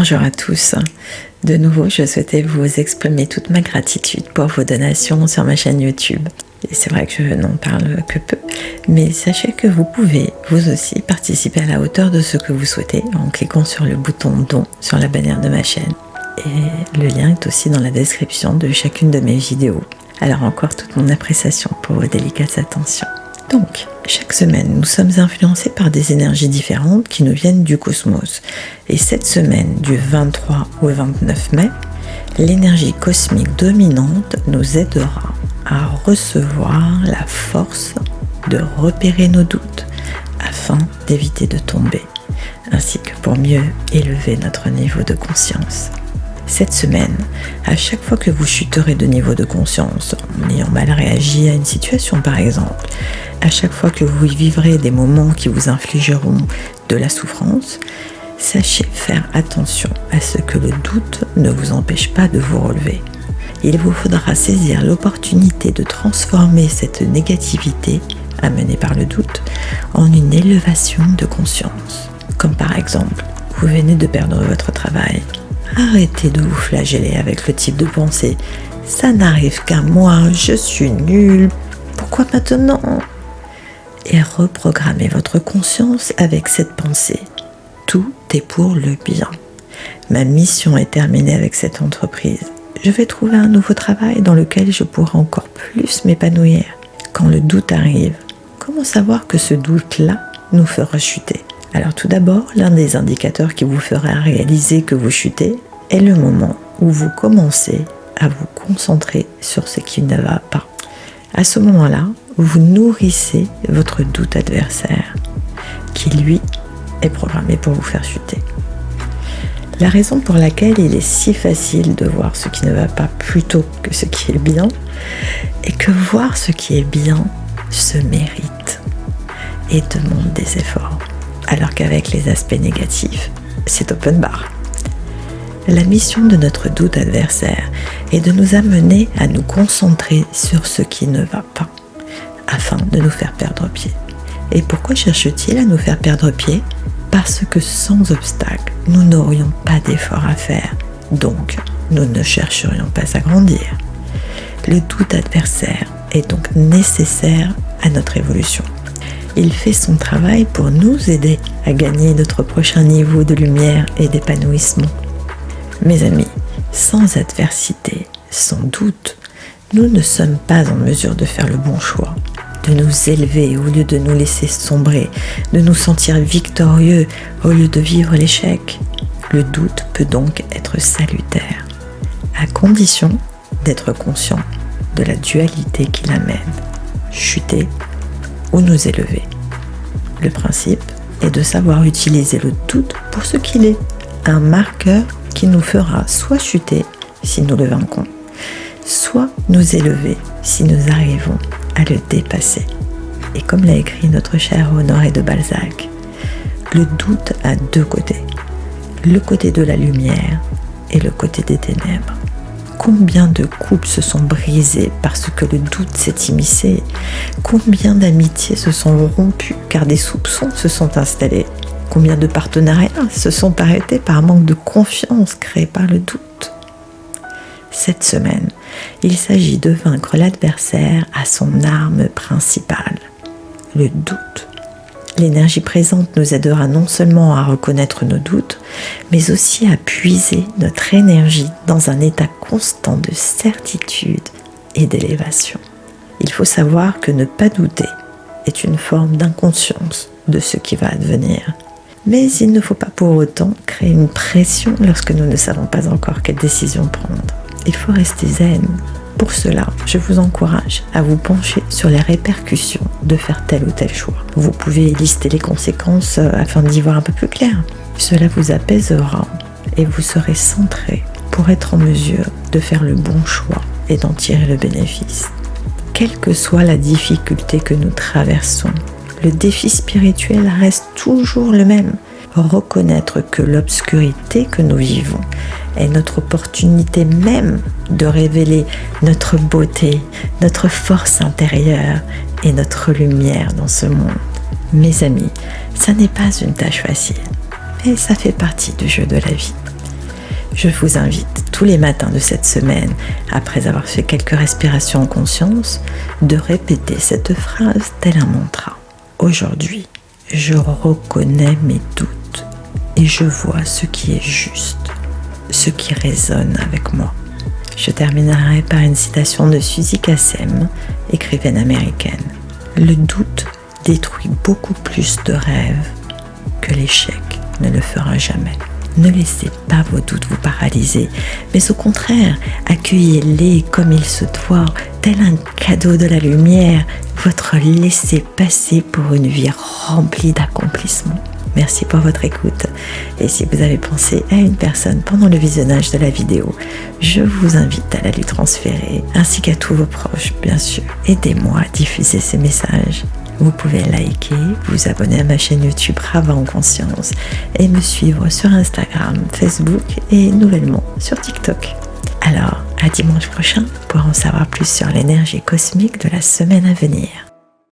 Bonjour à tous. De nouveau, je souhaitais vous exprimer toute ma gratitude pour vos donations sur ma chaîne YouTube. Et c'est vrai que je n'en parle que peu, mais sachez que vous pouvez, vous aussi, participer à la hauteur de ce que vous souhaitez en cliquant sur le bouton don sur la bannière de ma chaîne. Et le lien est aussi dans la description de chacune de mes vidéos. Alors encore toute mon appréciation pour vos délicates attentions. Donc, chaque semaine, nous sommes influencés par des énergies différentes qui nous viennent du cosmos. Et cette semaine, du 23 au 29 mai, l'énergie cosmique dominante nous aidera à recevoir la force de repérer nos doutes afin d'éviter de tomber, ainsi que pour mieux élever notre niveau de conscience. Cette semaine, à chaque fois que vous chuterez de niveau de conscience, en ayant mal réagi à une situation par exemple, à chaque fois que vous vivrez des moments qui vous infligeront de la souffrance, sachez faire attention à ce que le doute ne vous empêche pas de vous relever. Il vous faudra saisir l'opportunité de transformer cette négativité amenée par le doute en une élévation de conscience. Comme par exemple, vous venez de perdre votre travail. Arrêtez de vous flageller avec le type de pensée « ça n'arrive qu'à moi, je suis nul, pourquoi maintenant ?» et reprogrammez votre conscience avec cette pensée « tout est pour le bien. Ma mission est terminée avec cette entreprise. Je vais trouver un nouveau travail dans lequel je pourrai encore plus m'épanouir. » Quand le doute arrive, comment savoir que ce doute-là nous fera chuter ? Alors tout d'abord, l'un des indicateurs qui vous fera réaliser que vous chutez est le moment où vous commencez à vous concentrer sur ce qui ne va pas. À ce moment-là, vous nourrissez votre doute adversaire, qui lui est programmé pour vous faire chuter. La raison pour laquelle il est si facile de voir ce qui ne va pas plutôt que ce qui est bien, est que voir ce qui est bien se mérite et demande des efforts. Alors qu'avec les aspects négatifs, c'est open bar. La mission de notre doute adversaire est de nous amener à nous concentrer sur ce qui ne va pas, afin de nous faire perdre pied. Et pourquoi cherche-t-il à nous faire perdre pied ? Parce que sans obstacle, nous n'aurions pas d'effort à faire, donc nous ne chercherions pas à grandir. Le doute adversaire est donc nécessaire à notre évolution. Il fait son travail pour nous aider à gagner notre prochain niveau de lumière et d'épanouissement. Mes amis, sans adversité, sans doute, nous ne sommes pas en mesure de faire le bon choix, de nous élever au lieu de nous laisser sombrer, de nous sentir victorieux au lieu de vivre l'échec. Le doute peut donc être salutaire, à condition d'être conscient de la dualité qu'il amène, chuter ou nous élever. Le principe est de savoir utiliser le doute pour ce qu'il est, un marqueur qui nous fera soit chuter si nous le vaincons, soit nous élever si nous arrivons à le dépasser. Et comme l'a écrit notre cher Honoré de Balzac, le doute a deux côtés, le côté de la lumière et le côté des ténèbres. Combien de couples se sont brisés parce que le doute s'est immiscé ? Combien d'amitiés se sont rompues car des soupçons se sont installés ? Combien de partenariats se sont arrêtés par manque de confiance créé par le doute ? Cette semaine, il s'agit de vaincre l'adversaire à son arme principale, le doute. L'énergie présente nous aidera non seulement à reconnaître nos doutes, mais aussi à puiser notre énergie dans un état constant de certitude et d'élévation. Il faut savoir que ne pas douter est une forme d'inconscience de ce qui va advenir. Mais il ne faut pas pour autant créer une pression lorsque nous ne savons pas encore quelle décision prendre. Il faut rester zen. Pour cela, je vous encourage à vous pencher sur les répercussions de faire tel ou tel choix. Vous pouvez lister les conséquences afin d'y voir un peu plus clair. Cela vous apaisera et vous serez centré pour être en mesure de faire le bon choix et d'en tirer le bénéfice. Quelle que soit la difficulté que nous traversons, le défi spirituel reste toujours le même. Reconnaître que l'obscurité que nous vivons est notre opportunité même de révéler notre beauté, notre force intérieure et notre lumière dans ce monde. Mes amis, ça n'est pas une tâche facile, mais ça fait partie du jeu de la vie. Je vous invite tous les matins de cette semaine, après avoir fait quelques respirations en conscience, de répéter cette phrase tel un mantra. Aujourd'hui, je reconnais mes doutes et je vois ce qui est juste, ce qui résonne avec moi. Je terminerai par une citation de Suzy Kassem, écrivaine américaine. Le doute détruit beaucoup plus de rêves que l'échec ne le fera jamais. Ne laissez pas vos doutes vous paralyser, mais au contraire, accueillez-les comme il se doit, tel un cadeau de la lumière, votre laissez-passer pour une vie remplie d'accomplissements. Merci pour votre écoute. Et si vous avez pensé à une personne pendant le visionnage de la vidéo, je vous invite à la lui transférer, ainsi qu'à tous vos proches, bien sûr. Aidez-moi à diffuser ces messages. Vous pouvez liker, vous abonner à ma chaîne YouTube Rava en Conscience et me suivre sur Instagram, Facebook et nouvellement sur TikTok. Alors, à dimanche prochain pour en savoir plus sur l'énergie cosmique de la semaine à venir.